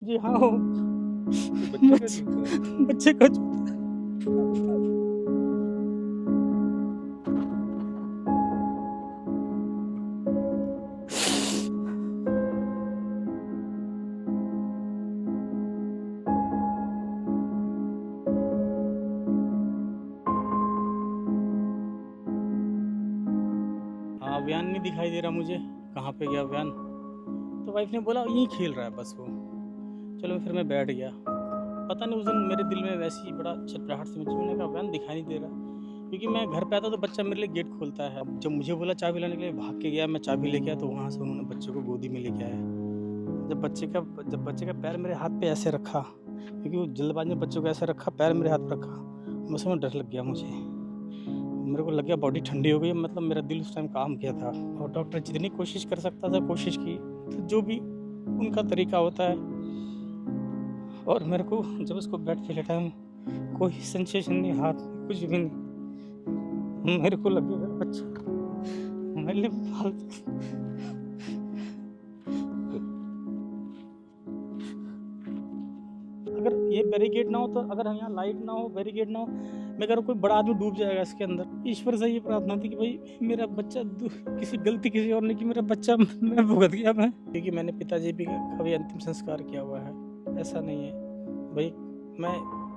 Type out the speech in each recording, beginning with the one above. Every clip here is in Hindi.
जी हाँ, हो बच्चे का बच्चे जूता है। बच्चे का जूता। हाँ, अभियान नहीं दिखाई दे रहा मुझे, कहाँ पे गया अभियान? तो वाइफ़ ने बोला यहीं खेल रहा है बस वो। चलो फिर मैं बैठ गया। पता नहीं उस दिन मेरे दिल में वैसे ही बड़ा छटपटाहट सी मची, मैंने कहा अभियान दिखाई नहीं दे रहा। क्योंकि मैं घर पे आता तो बच्चा मेरे लिए गेट खोलता है। अब जब मुझे बोला चाबी लाने के लिए भाग के गया, मैं चाबी लेके आया तो वहाँ से उन्होंने बच्चे को गोदी में लेके आए। जब बच्चे का पैर मेरे हाथ पे ऐसे रखा, क्योंकि वो जल्दबाज़ी में बच्चे को ऐसे रखा, पैर मेरे हाथ पे रखा, बस में डर लग गया मुझे। मेरे को लग गया बॉडी ठंडी हो गई, मतलब मेरा दिल उस टाइम काम किया था। और डॉक्टर जितनी कोशिश कर सकता था कोशिश की, तो जो भी उनका तरीका होता है। और मेरे को जब उसको बेड पे लेटाया, कोई सेंसेशन नहीं, हाथ में कुछ भी नहीं। मेरे को लग गया बच्चा मेरे लिए फालतू। अगर ये बैरिकेड ना हो, तो अगर यहाँ लाइट ना हो, बैरिकेड ना हो, मैं कह रहा हूँ कोई बड़ा आदमी डूब जाएगा इसके अंदर। ईश्वर से ये प्रार्थना थी कि भाई मेरा बच्चा किसी गलती किसी और ने की, मेरा बच्चा मैं भुगत गया मैं, क्योंकि मैंने पिताजी भी का भी अंतिम संस्कार किया हुआ है। ऐसा नहीं है भाई, मैं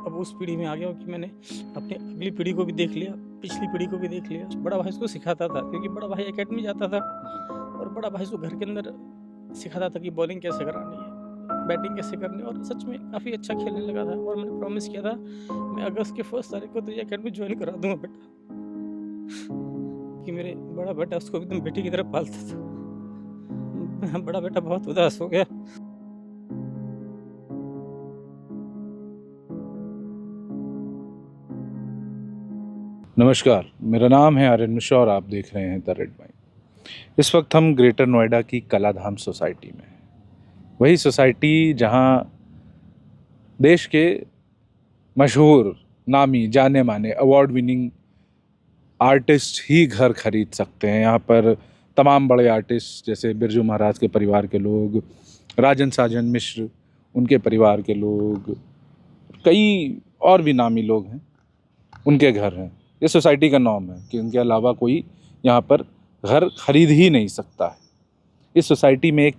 अब उस पीढ़ी में आ गया हूँ कि मैंने अपनी अगली पीढ़ी को भी देख लिया, पिछली पीढ़ी को भी देख लिया। बड़ा भाई उसको सिखाता था, क्योंकि बड़ा भाई एकेडमी जाता था, और बड़ा भाई उसको घर के अंदर सिखाता था कि बॉलिंग कैसे करानी है, बैटिंग कैसे करनी है। और सच में काफ़ी अच्छा खेलने लगा था। और मैंने प्रॉमिस किया था मैं अगस्त के 1 तारीख को तुझे अकेडमी ज्वाइन करा दूंगा बेटा, कि मेरे बड़ा बेटा उसको एकदम बेटी की तरह पालता था। बड़ा बेटा बहुत उदास हो गया। नमस्कार, मेरा नाम है आर्यन मिश्रा और आप देख रहे हैं द रेड माइंड। इस वक्त हम ग्रेटर नोएडा की कलाधाम सोसाइटी में हैं। वही सोसाइटी जहां देश के मशहूर, नामी, जाने माने, अवार्ड विनिंग आर्टिस्ट ही घर खरीद सकते हैं। यहाँ पर तमाम बड़े आर्टिस्ट जैसे बिरजू महाराज के परिवार के लोग, राजन साजन मिश्र उनके परिवार के लोग, कई और भी नामी लोग हैं, उनके घर हैं। ये सोसाइटी का नॉर्म है कि उनके अलावा कोई यहाँ पर घर खरीद ही नहीं सकता है। इस सोसाइटी में एक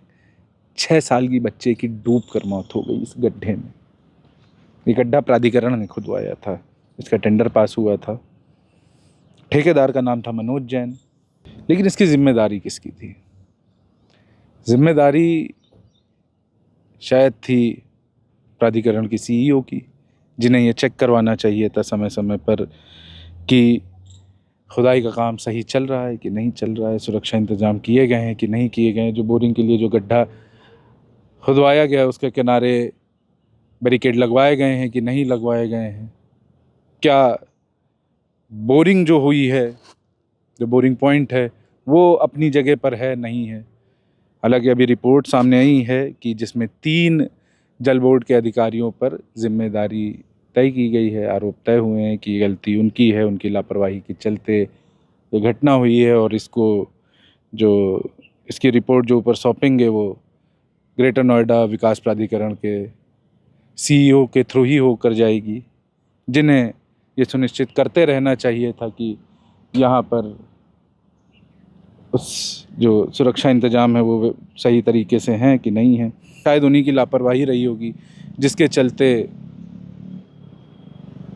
6 साल की बच्चे की डूब कर मौत हो गई इस गड्ढे में। ये गड्ढा प्राधिकरण ने खुदवाया था, इसका टेंडर पास हुआ था, ठेकेदार का नाम था मनोज जैन। लेकिन इसकी जिम्मेदारी किसकी थी? जिम्मेदारी शायद थी प्राधिकरण की सीईओ की, जिन्हें ये चेक करवाना चाहिए था समय समय पर कि खुदाई का काम सही चल रहा है कि नहीं चल रहा है, सुरक्षा इंतजाम किए गए हैं कि नहीं किए गए हैं, जो बोरिंग के लिए जो गड्ढा खुदवाया गया उसके किनारे बैरिकेड लगवाए गए हैं कि नहीं लगवाए गए हैं, क्या बोरिंग जो हुई है, जो बोरिंग पॉइंट है वो अपनी जगह पर है नहीं है। हालांकि अभी रिपोर्ट सामने आई है कि जिसमें 3 जल बोर्ड के अधिकारियों पर जिम्मेदारी तय की गई है, आरोप तय हुए हैं कि गलती उनकी है, उनकी लापरवाही के चलते ये घटना हुई है। और इसको जो इसकी रिपोर्ट जो ऊपर सौंपेंगे वो ग्रेटर नोएडा विकास प्राधिकरण के सीईओ के थ्रू ही होकर जाएगी, जिन्हें ये सुनिश्चित करते रहना चाहिए था कि यहाँ पर उस जो सुरक्षा इंतजाम है वो सही तरीके से हैं कि नहीं हैं। शायद उन्हीं की लापरवाही रही होगी जिसके चलते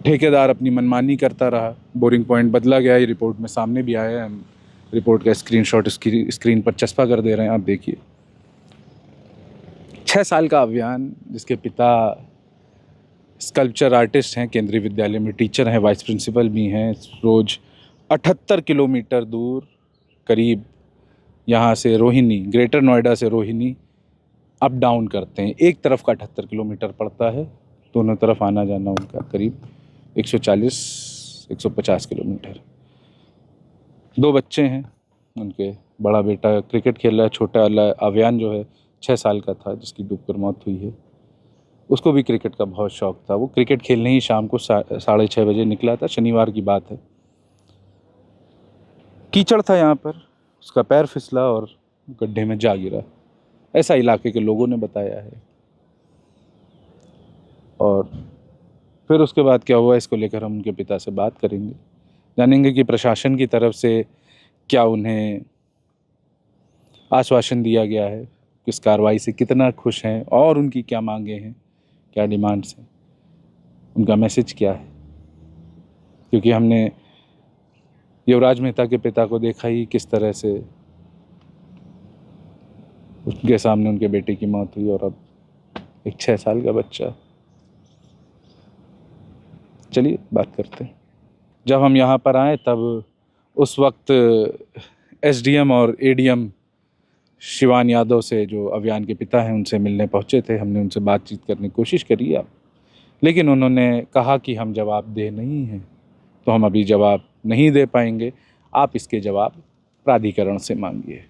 ठेकेदार अपनी मनमानी करता रहा, बोरिंग पॉइंट बदला गया। ये रिपोर्ट में सामने भी आया है, हम रिपोर्ट का स्क्रीनशॉट स्क्रीन पर चस्पा कर दे रहे हैं, आप देखिए। 6 साल का अभियान, जिसके पिता स्कल्पचर आर्टिस्ट हैं, केंद्रीय विद्यालय में टीचर हैं, वाइस प्रिंसिपल भी हैं, रोज़ 78 किलोमीटर दूर, करीब यहाँ से रोहिणी, ग्रेटर नोएडा से रोहिणी अप डाउन करते हैं। एक तरफ का 78 किलोमीटर पड़ता है, दोनों तरफ आना जाना उनका करीब 140-150 किलोमीटर। 2 बच्चे हैं उनके, बड़ा बेटा क्रिकेट खेल रहा है, छोटा वाला अभियान जो है 6 साल का था जिसकी डूबकर मौत हुई है, उसको भी क्रिकेट का बहुत शौक था। वो क्रिकेट खेलने ही शाम को 6:30 बजे निकला था, शनिवार की बात है। कीचड़ था यहाँ पर, उसका पैर फिसला और गड्ढे में जा गिरा, ऐसा इलाके के लोगों ने बताया है। और फिर उसके बाद क्या हुआ इसको लेकर हम उनके पिता से बात करेंगे, जानेंगे कि प्रशासन की तरफ से क्या उन्हें आश्वासन दिया गया है, किस कार्रवाई से कितना खुश हैं और उनकी क्या मांगे हैं, क्या डिमांड्स हैं, उनका मैसेज क्या है। क्योंकि हमने युवराज मेहता के पिता को देखा ही किस तरह से उनके सामने उनके बेटे की मौत हुई, और अब एक 6 साल का बच्चा। चलिए बात करते हैं। जब हम यहाँ पर आए तब उस वक्त एसडीएम और एडीएम शिवान यादव से, जो अभियान के पिता हैं, उनसे मिलने पहुँचे थे। हमने उनसे बातचीत करने की कोशिश करी अब, लेकिन उन्होंने कहा कि हम जवाबदेह नहीं हैं, तो हम अभी जवाब नहीं दे पाएंगे, आप इसके जवाब प्राधिकरण से मांगिए।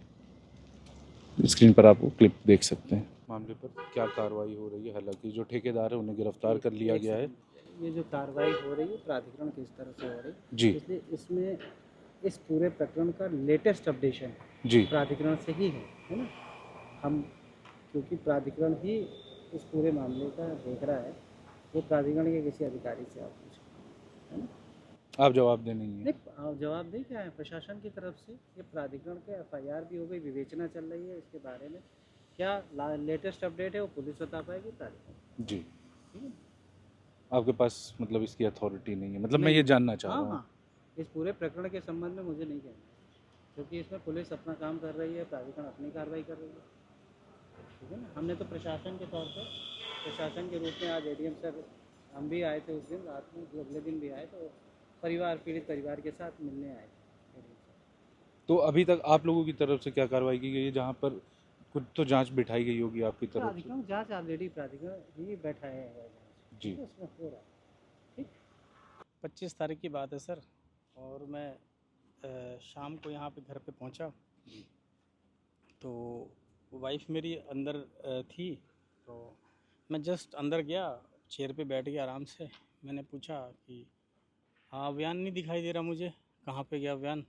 स्क्रीन पर आप वो क्लिप देख सकते हैं। मामले पर क्या कार्रवाई हो रही है, हालांकि जो ठेकेदार है उन्हें गिरफ्तार कर लिया गया है। ये जो कार्रवाई हो रही है प्राधिकरण किस तरह से हो रही है, जी इसलिए इसमें इस पूरे प्रकरण का लेटेस्ट अपडेशन जी प्राधिकरण से ही है ना। हम क्योंकि प्राधिकरण ही इस पूरे मामले का देख रहा है, वो प्राधिकरण के किसी अधिकारी से आप पूछें, है ना। आप जवाब दे नहीं है। नहीं, आप जवाब दे क्या है प्रशासन की तरफ से, ये प्राधिकरण के एफआईआर भी हो गई, विवेचना चल रही है इसके बारे में। क्या लेटेस्ट अपडेट है वो पुलिस बता पाएगी, प्राधिकरण। जी, ठीक है। आपके पास मतलब इसकी अथॉरिटी नहीं है, मतलब मैं नहीं। ये जानना चाह रहा हाँ हूँ। हाँ, इस पूरे प्रकरण के संबंध में मुझे नहीं कहना, क्योंकि इसमें पुलिस अपना काम कर रही है, प्राधिकरण अपनी कार्रवाई कर रही है। ठीक है ना। हमने तो प्रशासन के तौर पर, प्रशासन के रूप में आज एडीएम सर हम भी आए थे उस दिन रात में, जो अगले दिन भी आए, तो परिवार, पीड़ित परिवार के साथ मिलने आए थे ADM सर। तो अभी तक आप लोगों की तरफ से क्या कार्रवाई की गई है, जहाँ पर खुद तो जांच बिठाई गई होगी आपकी तरफ से? प्राधिकरण जाँच ऑलरेडी प्राधिकरण ही बैठा है जी। तो उसमें हो रहा है। ठीक। 25 तारीख की बात है सर, और मैं शाम को यहाँ पे घर पे पहुँचा, तो वाइफ मेरी अंदर थी, तो मैं जस्ट अंदर गया, चेयर पे बैठ गया आराम से। मैंने पूछा कि हाँ अभियान नहीं दिखाई दे रहा मुझे, कहाँ पे गया अभियान?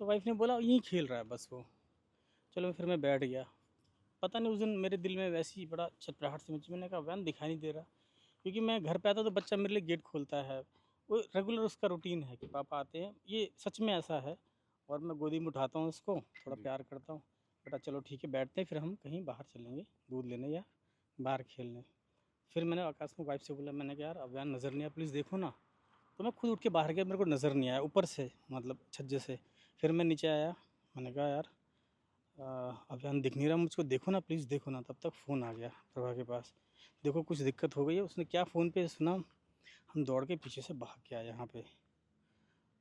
तो वाइफ ने बोला यहीं खेल रहा है बस वो। चलो फिर मैं बैठ गया। पता नहीं उस दिन मेरे दिल में वैसी बड़ा छटपटाहट सी मची, मैंने कहा अभियान दिखाई नहीं दे रहा, क्योंकि मैं घर पे आता तो बच्चा मेरे लिए गेट खोलता है, वो रेगुलर उसका रूटीन है कि पापा आते हैं, ये सच में ऐसा है। और मैं गोदी में उठाता हूँ उसको, थोड़ा प्यार करता हूँ, बेटा चलो ठीक है बैठते हैं, फिर हम कहीं बाहर चलेंगे दूध लेने या बाहर खेलने। फिर मैंने आकाश में वाइफ से बोला, मैंने कहा यार अभियान नज़र नहीं आया, प्लीज़ देखो ना। तो मैं खुद उठ के बाहर गया, मेरे को नज़र नहीं आया ऊपर से, मतलब छज्जे से। फिर मैं नीचे आया, मैंने कहा यार अभियान दिख नहीं रहा मुझको, देखो ना प्लीज़ देखो ना। तब तक फ़ोन आ गया प्रभा के पास, देखो कुछ दिक्कत हो गई है। उसने क्या फ़ोन पे सुना, हम दौड़ के पीछे से भाग के आए यहाँ पे।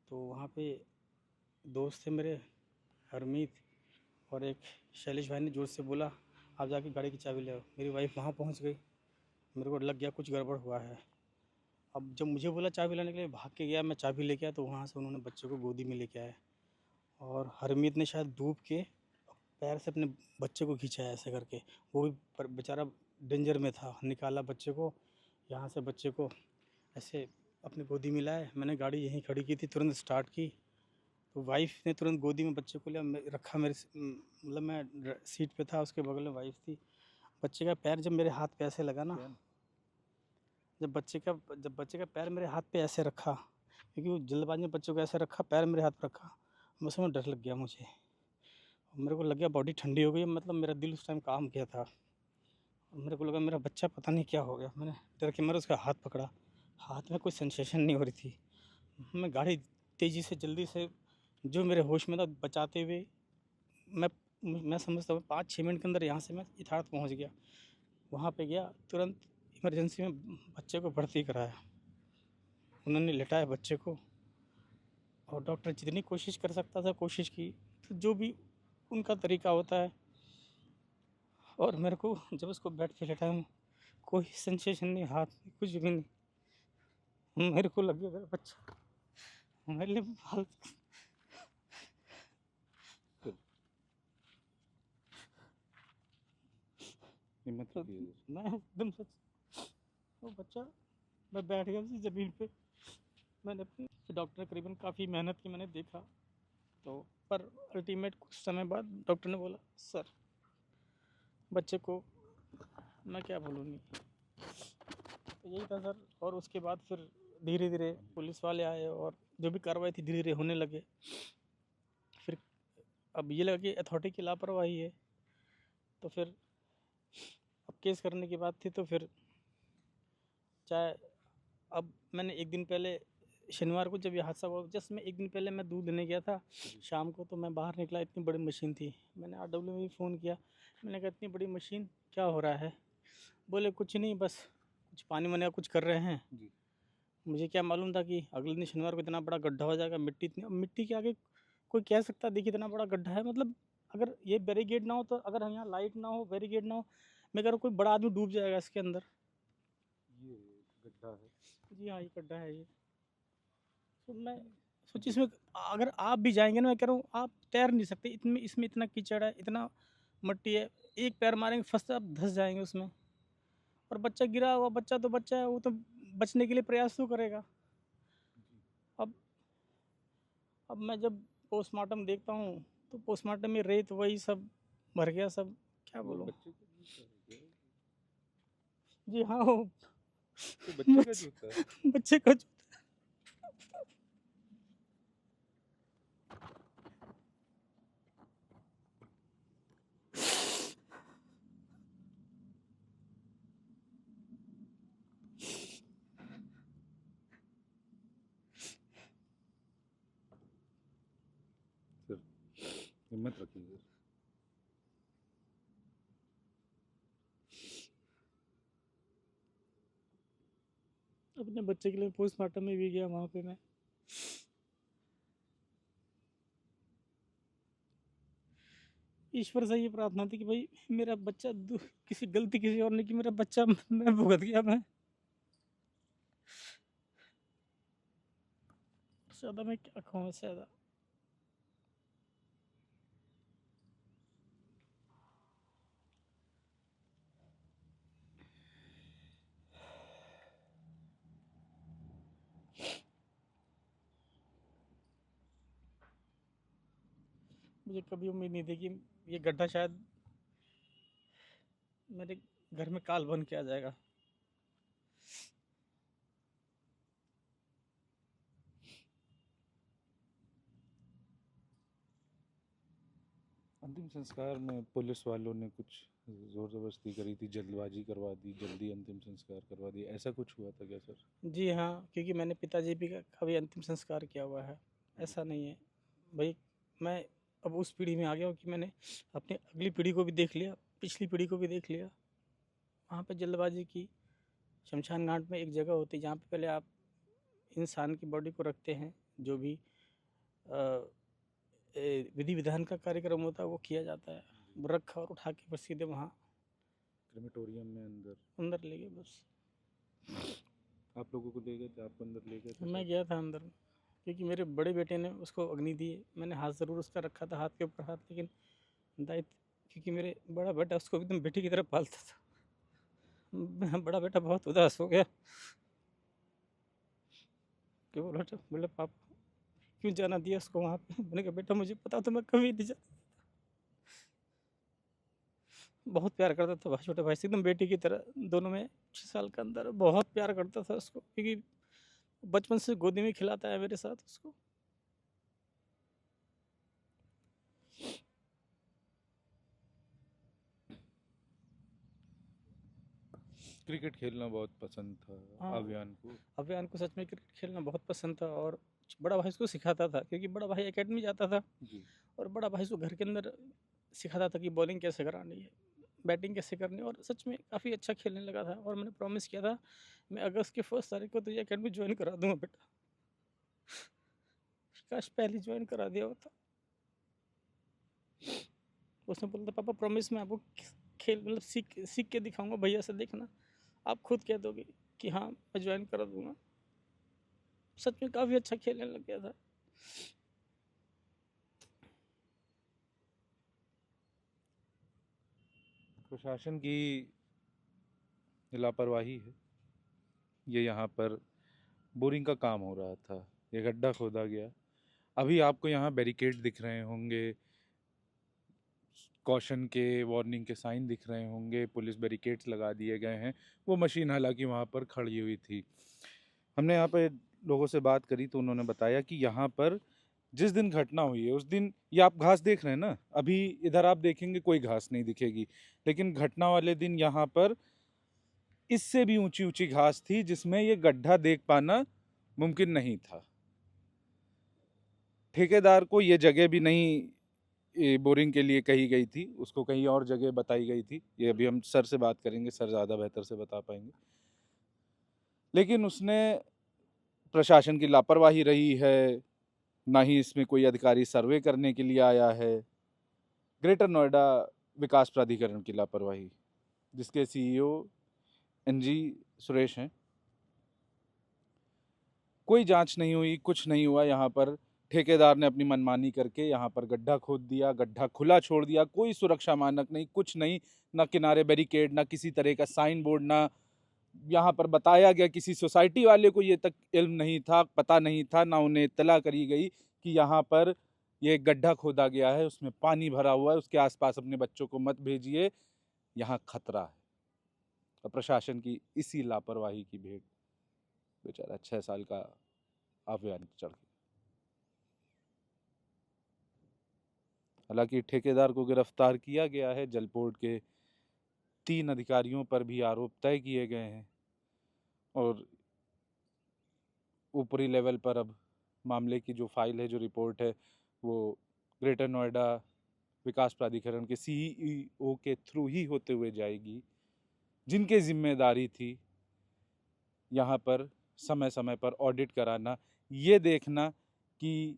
तो वहाँ पे दोस्त थे मेरे, हरमीत और एक शैलेश भाई ने जोर से बोला आप जाके गाड़ी की चाबी ले आओ। मेरी वाइफ वहाँ पहुँच गई, मेरे को लग गया कुछ गड़बड़ हुआ है। अब जब मुझे बोला चाबी लाने के लिए, भाग के गया, मैं चाबी लेके आया, तो वहाँ से उन्होंने बच्चे को गोदी में लेके आए, और हरमीत ने शायद डूब के पैर से अपने बच्चे को खींचा है ऐसे करके। वो भी बेचारा डेंजर में था, निकाला बच्चे को यहाँ से, बच्चे को ऐसे अपनी गोदी में लाए। मैंने गाड़ी यहीं खड़ी की थी, तुरंत स्टार्ट की, तो वाइफ ने तुरंत गोदी में बच्चे को लिया, रखा मेरे मतलब मैं सीट पे था, उसके बगल में वाइफ थी। बच्चे का पैर जब मेरे हाथ पे ऐसे लगा ना, जब बच्चे का पैर मेरे हाथ पे ऐसे रखा, क्योंकि वो जल्दबाजी में बच्चे को ऐसे रखा, पैर मेरे हाथ पे रखा, बस में डर लग गया मुझे। मेरे को लग गया बॉडी ठंडी हो गई, मतलब मेरा दिल उस टाइम काम किया था। और मेरे को लगा मेरा बच्चा पता नहीं क्या हो गया, मैंने डर के मारे उसका हाथ पकड़ा, हाथ में कोई सेंसेशन नहीं हो रही थी। मैं गाड़ी तेज़ी से जल्दी से, जो मेरे होश में था, बचाते हुए मैं मैं समझता हूँ 5-6 मिनट के अंदर यहाँ से मैं इटारत पहुँच गया। वहाँ पे गया, तुरंत इमरजेंसी में बच्चे को भर्ती कराया, उन्होंने लिटाया बच्चे को, और डॉक्टर जितनी कोशिश कर सकता था कोशिश की, तो जो भी उनका तरीका होता है। और मेरे को जब उसको बेड पे लेटाया, कोई सेंसेशन नहीं, हाथ में कुछ भी नहीं। मेरे को लग गया मेरा बच्चा मेरे लिए फालतू। मैं एकदम सच, वो बच्चा, मैं बैठ गया उसी ज़मीन पे। मैंने अपनी डॉक्टर ने करीबन काफ़ी मेहनत की, मैंने देखा तो, पर अल्टीमेट कुछ समय बाद डॉक्टर ने बोला सर बच्चे को, मैं क्या बोलूँ, नहीं तो यही था सर। और उसके बाद फिर धीरे धीरे पुलिस वाले आए और जो भी कार्रवाई थी धीरे धीरे होने लगे। फिर अब ये लगा कि अथॉरिटी की लापरवाही है, तो फिर अब केस करने की बात थी, तो फिर चाहे अब मैंने एक दिन पहले शनिवार को जब ये हादसा हुआ, जस्ट मैं एक दिन पहले मैं दूध लेने गया था शाम को, तो मैं बाहर निकला, इतनी बड़ी मशीन थी। मैंने RW में भी फ़ोन किया, मैंने कहा इतनी बड़ी मशीन क्या हो रहा है? बोले कुछ नहीं, बस कुछ पानी वानी का कुछ कर रहे हैं। जी। मुझे क्या मालूम था कि अगले दिन शनिवार को इतना बड़ा गड्ढा हो जाएगा, मिट्टी इतनी, अब मिट्टी के आगे कोई कह सकता है देखिए इतना बड़ा गड्ढा है, मतलब अगर ये बैरिकेड ना हो, तो अगर यहाँ लाइट ना हो, बैरिकेड ना हो, मैं कह रहा हूँ कोई बड़ा आदमी डूब जाएगा इसके अंदर। ये गड्ढा है। जी हाँ, ये गड्ढा है ये। तो मैं सोचिए इसमें अगर आप भी जाएंगे ना, मैं कह रहा हूँ आप तैर नहीं सकते, इतने इसमें इतना कीचड़ है, इतना मट्टी है, एक पैर मारेंगे फंस आप धंस जाएंगे उसमें। और बच्चा गिरा हुआ, बच्चा तो बच्चा है, वो तो बचने के लिए प्रयास तो करेगा। अब अब मैं जब पोस्टमार्टम देखता हूँ, तो पोस्टमार्टम में रेत वही सब भर गया सब, क्या वो बोलूँ। बच्चे का जूता है क्या? जी हाँ, वो तो बच्चे का जूता है। बच्चे का सर हिम्मत रखिए सर। अपने बच्चे के लिए पोस्टमार्टम में भी गया, वहाँ पे मैं ईश्वर से ये प्रार्थना थी कि भाई मेरा बच्चा किसी गलती किसी और ने की, मेरा बच्चा मैं भुगत गया। मैं ज़्यादा मैं क्या कहूँ इससे ज़्यादा। मुझे कभी उम्मीद नहीं थी कि ये गड्ढा शायद मेरे घर में काल बन के आ जाएगा। अंतिम संस्कार में पुलिस वालों ने कुछ जोर जबरदस्ती करी थी, जल्दबाजी करवा दी, जल्दी अंतिम संस्कार करवा दिया, ऐसा कुछ हुआ था क्या सर? जी हाँ, क्योंकि मैंने पिताजी भी का भी अंतिम संस्कार किया हुआ है, ऐसा नहीं है भाई। मैं अब उस पीढ़ी में आ गया हूँ कि मैंने अपनी अगली पीढ़ी को भी देख लिया, पिछली पीढ़ी को भी देख लिया। वहाँ पे जल्दबाजी की। शमशान घाट में एक जगह होती है जहाँ पे पहले आप इंसान की बॉडी को रखते हैं, जो भी विधि विधान का कार्यक्रम होता है वो किया जाता है, रखा और उठा के बस सीधे वहाँ क्रेमेटोरियम में अंदर अंदर ले गए बस। आप लोगों को ले गए थे, आपको अंदर ले गए थे मैं सर? गया था अंदर, क्योंकि मेरे बड़े बेटे ने उसको अग्नि दी है। मैंने हाथ ज़रूर उसका रखा था, हाथ के ऊपर हाथ, लेकिन दायित्व, क्योंकि मेरे बड़ा बेटा उसको एकदम बेटे की तरह पालता था। मेरा बड़ा बेटा बहुत उदास हो गया कि बोले पापा क्यों जाना दिया उसको वहाँ पे। मैंने कहा बेटा मुझे पता तो मैं कभी नहीं जाता। बहुत प्यार करता था भाई, छोटे भाई से एकदम बेटी की तरह, दोनों में 6 साल का अंदर, बहुत प्यार करता था उसको, क्योंकि बचपन से गोदी में खिलाता है मेरे साथ उसको। क्रिकेट खेलना बहुत पसंद था हाँ, अभियान को। अभियान को सच में क्रिकेट खेलना बहुत पसंद था, और बड़ा भाई उसको सिखाता था, क्योंकि बड़ा भाई एकेडमी जाता था, जी। और बड़ा भाई उसको घर के अंदर सिखाता था कि बॉलिंग कैसे करानी है, बैटिंग कैसे करनी है, और सच में काफ़ी अच्छा खेलने लगा था। और मैंने प्रॉमिस किया था मैं अगस्त की 1 तारीख को तुझे एकेडमी ज्वाइन करा दूंगा बेटा। काश पहले ज्वाइन करा दिया होता। उसने बोला था पापा प्रॉमिस मैं आपको खेल मतलब सीख सीख के दिखाऊंगा, भैया से देखना आप खुद कह दोगे कि हाँ मैं ज्वाइन करा दूंगा। सच में काफ़ी अच्छा खेलने लग गया था। प्रशासन की लापरवाही है। ये यहाँ पर बोरिंग का काम हो रहा था, ये गड्ढा खोदा गया। अभी आपको यहाँ बैरिकेड दिख रहे होंगे, कॉशन के, वार्निंग के साइन दिख रहे होंगे, पुलिस बैरिकेड्स लगा दिए गए हैं। वो मशीन हालांकि वहाँ पर खड़ी हुई थी। हमने यहाँ पे लोगों से बात करी तो उन्होंने बताया कि यहाँ पर जिस दिन घटना हुई है उस दिन, ये आप घास देख रहे हैं ना, अभी इधर आप देखेंगे कोई घास नहीं दिखेगी, लेकिन घटना वाले दिन यहाँ पर इससे भी ऊंची ऊंची घास थी जिसमें ये गड्ढा देख पाना मुमकिन नहीं था। ठेकेदार को ये जगह भी नहीं बोरिंग के लिए कही गई थी, उसको कहीं और जगह बताई गई थी। ये अभी हम सर से बात करेंगे, सर ज़्यादा बेहतर से बता पाएंगे। लेकिन उसने, प्रशासन की लापरवाही रही है, ना ही इसमें कोई अधिकारी सर्वे करने के लिए आया है। ग्रेटर नोएडा विकास प्राधिकरण की लापरवाही, जिसके सीईओ एनजी सुरेश हैं। कोई जांच नहीं हुई, कुछ नहीं हुआ। यहाँ पर ठेकेदार ने अपनी मनमानी करके यहाँ पर गड्ढा खोद दिया, गड्ढा खुला छोड़ दिया, कोई सुरक्षा मानक नहीं, कुछ नहीं, ना किनारे बैरिकेड, ना किसी तरह का साइन बोर्ड, ना यहाँ पर बताया गया। किसी सोसाइटी वाले को ये तक इल्म नहीं था, पता नहीं था, ना उन्हें इत्तला करी गई कि यहाँ पर ये गड्ढा खोदा गया है, उसमें पानी भरा हुआ है, उसके आसपास अपने बच्चों को मत भेजिए, यहाँ खतरा है। और प्रशासन की इसी लापरवाही की भेंट बेचारा 6 साल का अभियान चढ़ गया। हालांकि ठेकेदार को गिरफ्तार किया गया है, जलपोर्ट के 3 अधिकारियों पर भी आरोप तय किए गए हैं और ऊपरी लेवल पर अब मामले की जो फाइल है, जो रिपोर्ट है, वो ग्रेटर नोएडा विकास प्राधिकरण के सीईओ के थ्रू ही होते हुए जाएगी, जिनकी जिम्मेदारी थी यहाँ पर समय समय पर ऑडिट कराना, ये देखना कि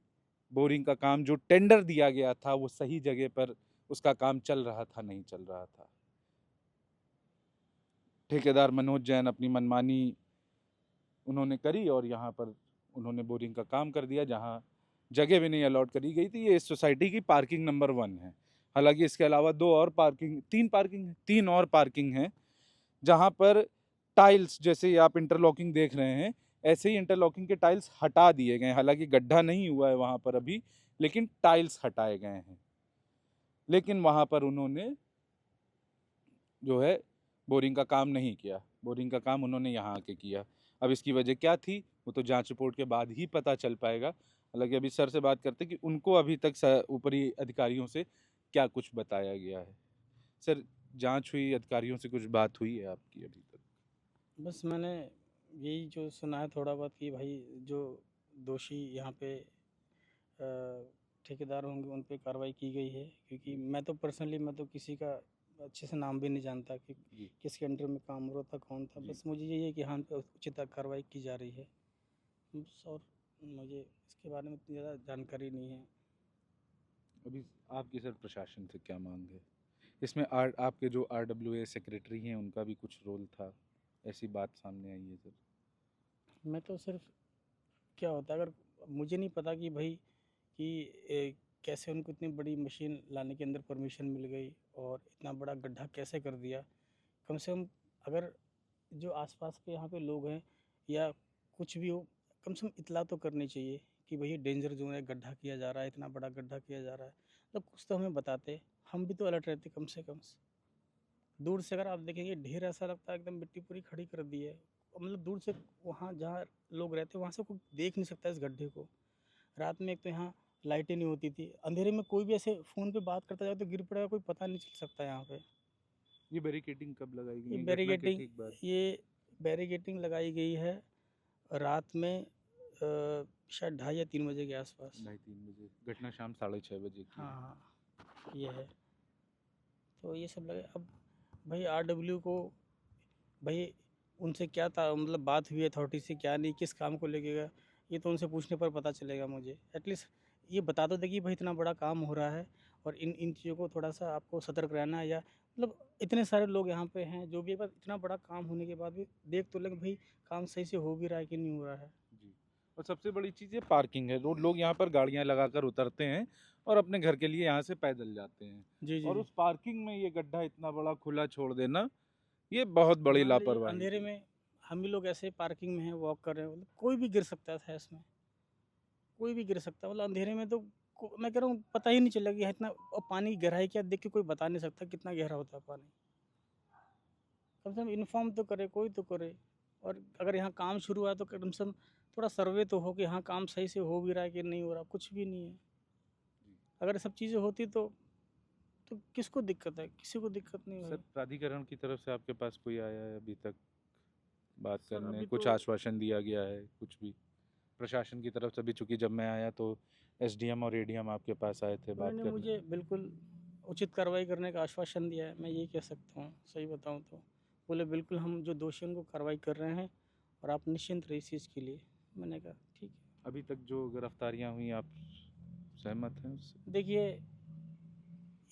बोरिंग का काम जो टेंडर दिया गया था वो सही जगह पर उसका काम चल रहा था, नहीं चल रहा था। ठेकेदार मनोज जैन अपनी मनमानी उन्होंने करी और यहाँ पर उन्होंने बोरिंग का काम कर दिया जहाँ जगह भी नहीं अलॉट करी गई थी। ये इस सोसाइटी की पार्किंग नंबर 1 है। हालांकि इसके अलावा 3 और पार्किंग हैं जहाँ पर टाइल्स, जैसे आप इंटरलॉकिंग देख रहे हैं, ऐसे ही इंटरलॉकिंग के टाइल्स हटा दिए गए हैं। हालांकि गड्ढा नहीं हुआ है वहाँ पर अभी, लेकिन टाइल्स हटाए गए हैं। लेकिन वहाँ पर उन्होंने जो है बोरिंग का काम नहीं किया, बोरिंग का काम उन्होंने यहाँ आके किया। अब इसकी वजह क्या थी वो तो जांच रिपोर्ट के बाद ही पता चल पाएगा। हालांकि अभी सर से बात करते कि उनको अभी तक ऊपरी अधिकारियों से क्या कुछ बताया गया है। सर, जांच हुई, अधिकारियों से कुछ बात हुई है आपकी अभी तक? बस मैंने यही जो सुना है थोड़ा बहुत कि भाई जो दोषी यहाँ पे ठेकेदार होंगे उन पे कार्रवाई की गई है। क्योंकि मैं तो पर्सनली किसी का अच्छे से नाम भी नहीं जानता कि जी। किसके अंडर में काम हो रहा था, कौन था। जी। बस मुझे यही है कि हाँ पे उचित कार्रवाई की जा रही है बस, और मुझे इसके बारे में इतनी ज़्यादा जानकारी नहीं है। अभी आपकी सर प्रशासन से क्या मांग है? इसमें आपके जो RWA सेक्रेटरी हैं उनका भी कुछ रोल था, ऐसी बात सामने आई है सर। मैं तो सिर्फ, क्या होता है, अगर मुझे नहीं पता कि भाई कि कैसे उनको इतनी बड़ी मशीन लाने के अंदर परमिशन मिल गई और इतना बड़ा गड्ढा कैसे कर दिया। कम से कम अगर जो आसपास के यहाँ पे लोग हैं या कुछ भी हो, कम से कम इतला तो करनी चाहिए कि भई डेंजर जोन है, गड्ढा किया जा रहा है, इतना बड़ा गड्ढा किया जा रहा है। मतलब कुछ तो हमें बताते, हम भी तो अलर्ट रहते कम से कम। दूर से अगर आप देखेंगे ढेर ऐसा लगता है एकदम मिट्टी पूरी खड़ी कर दी है। मतलब दूर से वहाँ जहाँ लोग रहते हैं वहाँ से कोई देख नहीं सकता इस गड्ढे को। रात में एक तो यहाँ लाइटें नहीं होती थी, अंधेरे में कोई भी ऐसे फ़ोन पे बात करता जाए तो गिर पड़ेगा, कोई पता नहीं चल सकता यहाँ पे। ये बैरिकेडिंग कब लगाई गई? ये ये घटना के बैरिकेडिंग ठीक बाद? ये बैरिकेडिंग लगाई गई है रात में शायद 2:30 या 3 बजे के आसपास। 2:30-3 बजे। घटना शाम 6:30 बजे की है। हाँ हाँ, ये है। तो ये सब लगे। अब भाई RW को, भाई उनसे क्या था, मतलब बात हुई अथॉरिटी से क्या नहीं, किस काम को लेके गया, ये तो उनसे पूछने पर पता चलेगा मुझे। एटलीस्ट ये बता दो दे कि भाई इतना बड़ा काम हो रहा है और इन इन चीज़ों को थोड़ा सा आपको सतर्क रहना है। या मतलब इतने सारे लोग यहाँ पे हैं जो भी, एक बार इतना बड़ा काम होने के बाद भी देख तो लें भाई काम सही से हो भी रहा है कि नहीं हो रहा है। जी। और सबसे बड़ी चीज़ ये पार्किंग है। लोग यहाँ पर गाड़ियाँ लगाकर उतरते हैं और अपने घर के लिए यहाँ से पैदल जाते हैं, जी जी और जी। उस पार्किंग में ये गड्ढा इतना बड़ा खुला छोड़ देना, ये बहुत बड़ी मान लीजिए लापरवाही अंधेरे है। में हम ही लोग ऐसे पार्किंग में हैं, वॉक कर रहे हैं, मतलब कोई भी गिर सकता था इसमें, कोई भी गिर सकता है। मतलब अंधेरे में तो मैं कह रहा हूँ पता ही नहीं चला कि इतना, और पानी की गहराई क्या देख के कोई बता नहीं सकता कितना गहरा होता है पानी। कम से कम इन्फॉर्म तो करे, कोई तो करे। और अगर यहाँ काम शुरू हुआ तो कम से कम थोड़ा सर्वे तो हो कि हाँ काम सही से हो भी रहा है कि नहीं हो रहा, कुछ भी नहीं है। अगर सब चीज़ें होती तो किसको दिक्कत है, किसी को दिक्कत नहीं सर है। प्राधिकरण की तरफ से आपके पास कोई आया है अभी तक बात सर, करने, अभी कुछ तो आश्वासन दिया गया है कुछ भी प्रशासन की तरफ से भी? चूंकि जब मैं आया तो एसडीएम और एडीएम आपके पास आए थे बात उन्होंने करने। मुझे बिल्कुल उचित कार्रवाई करने का आश्वासन दिया है, मैं यही कह सकता हूँ। सही बताऊँ तो बोले बिल्कुल हम जो दोषी हैं उनको कार्रवाई कर रहे हैं और आप निश्चिंत रहिए इस चीज़ के लिए। मैंने कहा ठीक है। अभी तक जो गिरफ्तारियां हुई आप सहमत हैं उससे? देखिए,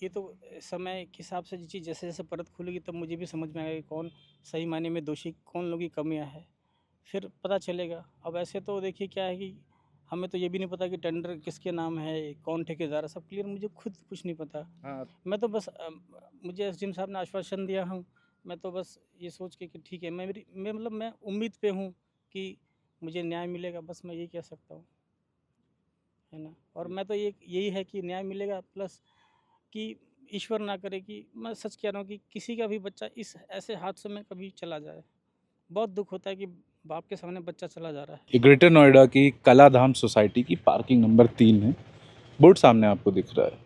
ये तो समय के हिसाब से चीज़ जैसे जैसे परत खुलेगी तब मुझे भी समझ में आएगा कि कौन सही मायने में दोषी, कौन लोगों की कमियां है, फिर पता चलेगा। अब ऐसे तो देखिए क्या है कि हमें तो ये भी नहीं पता कि टेंडर किसके नाम है, कौन ठेकेदार है, सब क्लियर मुझे खुद कुछ नहीं पता। हाँ, मैं तो बस मुझे एसडीएम साहब ने आश्वासन दिया हूँ, मैं तो बस ये सोच के कि ठीक है, मैं मतलब मैं उम्मीद पे हूँ कि मुझे न्याय मिलेगा, बस मैं यही कह सकता हूँ, है ना। और मैं तो ये यही है कि न्याय मिलेगा, प्लस कि ईश्वर ना करे कि, मैं सच कह रहा हूँ कि किसी का भी बच्चा इस ऐसे हादसों में कभी चला जाए। बहुत दुख होता है कि बाप के सामने बच्चा चला जा रहा है। ये ग्रेटर नोएडा की कलाधाम सोसाइटी की पार्किंग नंबर 3 है, बोर्ड सामने आपको दिख रहा है।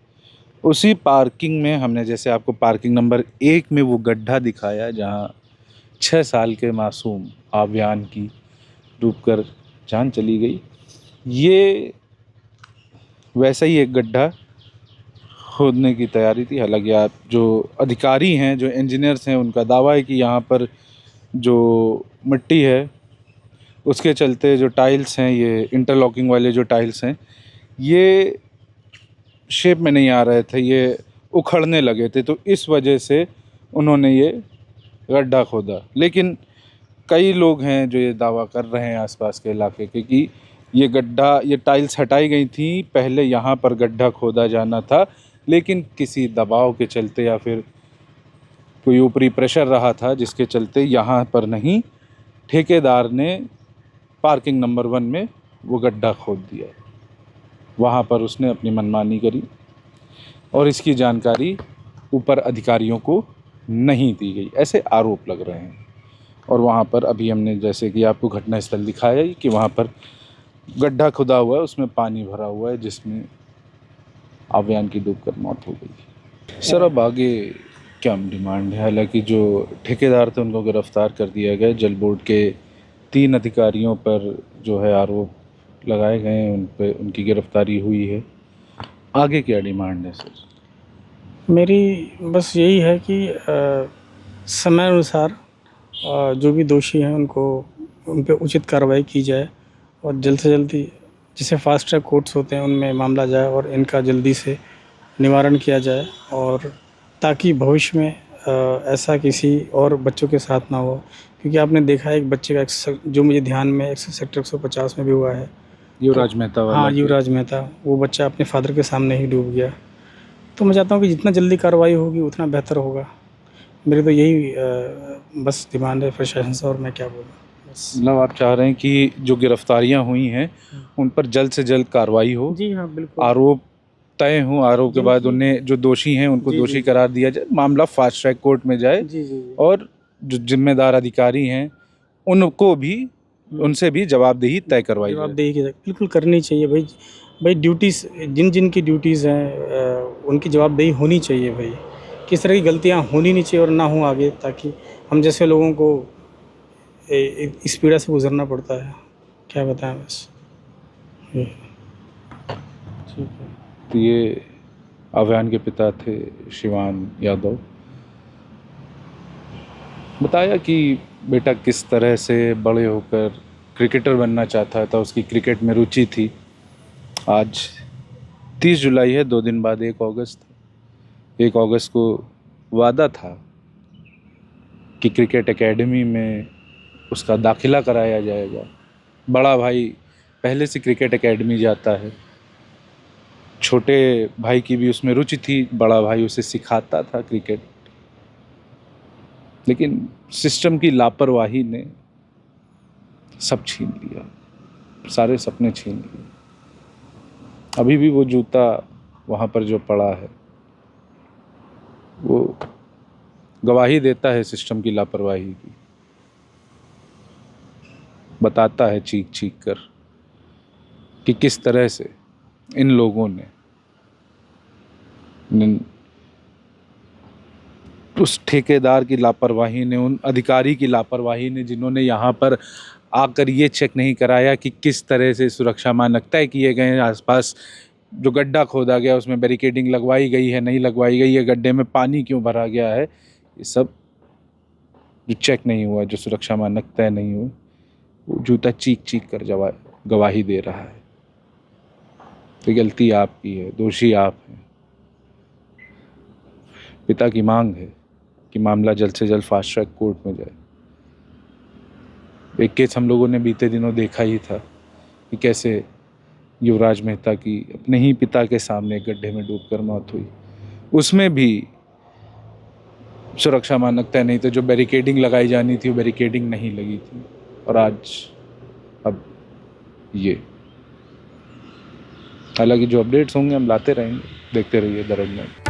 उसी पार्किंग में हमने जैसे आपको पार्किंग नंबर 1 में वो गड्ढा दिखाया जहाँ 6 साल के मासूम आव्यान की डूबकर जान चली गई, ये वैसा ही एक गड्ढा खोदने की तैयारी थी। हालांकि आप जो अधिकारी हैं, जो इंजीनियर्स हैं, उनका दावा है कि यहाँ पर जो मिट्टी है उसके चलते जो टाइल्स हैं, ये इंटरलॉकिंग वाले जो टाइल्स हैं, ये शेप में नहीं आ रहे थे, ये उखड़ने लगे थे, तो इस वजह से उन्होंने ये गड्ढा खोदा। लेकिन कई लोग हैं जो ये दावा कर रहे हैं आसपास के इलाके के कि ये गड्ढा, ये टाइल्स हटाई गई थी, पहले यहाँ पर गड्ढा खोदा जाना था, लेकिन किसी दबाव के चलते या फिर कोई ऊपरी प्रेशर रहा था जिसके चलते यहाँ पर नहीं, ठेकेदार ने पार्किंग नंबर 1 में वो गड्ढा खोद दिया। वहाँ पर उसने अपनी मनमानी करी और इसकी जानकारी ऊपर अधिकारियों को नहीं दी गई, ऐसे आरोप लग रहे हैं। और वहाँ पर अभी हमने जैसे कि आपको घटनास्थल दिखाया ही कि वहाँ पर गड्ढा खुदा हुआ है, उसमें पानी भरा हुआ है, जिसमें आव्यान की डूबकर मौत हो गई। सर अब आगे क्या डिमांड है? हालांकि जो ठेकेदार थे उनको गिरफ्तार कर दिया गया, जल बोर्ड के 3 अधिकारियों पर जो है आरोप लगाए गए हैं, उन पे उनकी गिरफ्तारी हुई है। आगे क्या डिमांड है सर? मेरी बस यही है कि समय अनुसार जो भी दोषी हैं उन पे उचित कार्रवाई की जाए और जल्द से जल्दी, जैसे फास्ट ट्रैक कोर्ट्स होते हैं उनमें मामला जाए और इनका जल्दी से निवारण किया जाए, और ताकि भविष्य में ऐसा किसी और बच्चों के साथ ना हो। क्योंकि आपने देखा है एक बच्चे का जो मुझे ध्यान में सेक्टर 150 में भी हुआ है, युवराज मेहता वाला? हाँ युवराज मेहता, वो बच्चा अपने फादर के सामने ही डूब गया। तो मैं चाहता हूँ कि जितना जल्दी कार्रवाई होगी उतना बेहतर होगा। मेरी तो यही बस डिमांड है प्रशासन से, और मैं क्या बोलूँ बस। मतलब आप चाह रहे हैं कि जो गिरफ्तारियां हुई हैं उन पर जल्द से जल्द कार्रवाई हो, जी हाँ बिल्कुल। आरोप तय हो, आरोप के बाद जिनकी- उन्हें जो दोषी हैं उनको जी, दोषी जी। करार दिया जाए, मामला फास्ट ट्रैक कोर्ट में जाए, जी जी जी। और जो जिम्मेदार अधिकारी हैं उनको भी, उनसे भी जवाबदेही तय करवाई जाए। जवाबदेही की बिल्कुल करनी चाहिए भाई। भाई ड्यूटीज़ जिन की ड्यूटीज़ हैं उनकी जवाबदेही होनी चाहिए भाई। किस तरह की गलतियाँ होनी नहीं चाहिए और ना हो आगे, ताकि हम जैसे लोगों को इस पीड़ा से गुजरना पड़ता है। क्या बताएं बस। ये ठीक है। तो ये आव्यान के पिता थे शिवान यादव। बताया कि बेटा किस तरह से बड़े होकर क्रिकेटर बनना चाहता था, उसकी क्रिकेट में रुचि थी। आज 30 जुलाई है, 2 दिन बाद 1 अगस्त। 1 अगस्त को वादा था कि क्रिकेट एकेडमी में उसका दाखिला कराया जाएगा। बड़ा भाई पहले से क्रिकेट एकेडमी जाता है, छोटे भाई की भी उसमें रुचि थी, बड़ा भाई उसे सिखाता था क्रिकेट। लेकिन सिस्टम की लापरवाही ने सब छीन लिया, सारे सपने छीन लिए। अभी भी वो जूता वहाँ पर जो पड़ा है वो गवाही देता है सिस्टम की लापरवाही की, बताता है चीख चीख कर कि किस तरह से इन लोगों ने उस ठेकेदार की लापरवाही ने, उन अधिकारी की लापरवाही ने, जिन्होंने यहाँ पर आकर ये चेक नहीं कराया कि किस तरह से सुरक्षा मानक तय किए गए हैं, आसपास जो गड्ढा खोदा गया उसमें बैरिकेडिंग लगवाई गई है नहीं लगवाई गई है, गड्ढे में पानी क्यों भरा गया है, ये सब जो चेक नहीं हुआ, जो सुरक्षा मानक तय नहीं हुए, वो जूता चीख चीख कर गवाही दे रहा है। तो गलती आपकी है, दोषी आप हैं। पिता की मांग है कि मामला जल्द से जल्द फास्ट ट्रैक कोर्ट में जाए। एक केस हम लोगों ने बीते दिनों देखा ही था कि कैसे युवराज मेहता की अपने ही पिता के सामने गड्ढे में डूबकर मौत हुई। उसमें भी सुरक्षा मानक तय नहीं थे, जो बैरिकेडिंग लगाई जानी थी वो बैरिकेडिंग नहीं लगी थी, और आज अब ये। हालांकि जो अपडेट्स होंगे हम लाते रहेंगे, देखते रहिए द रेड लाइन।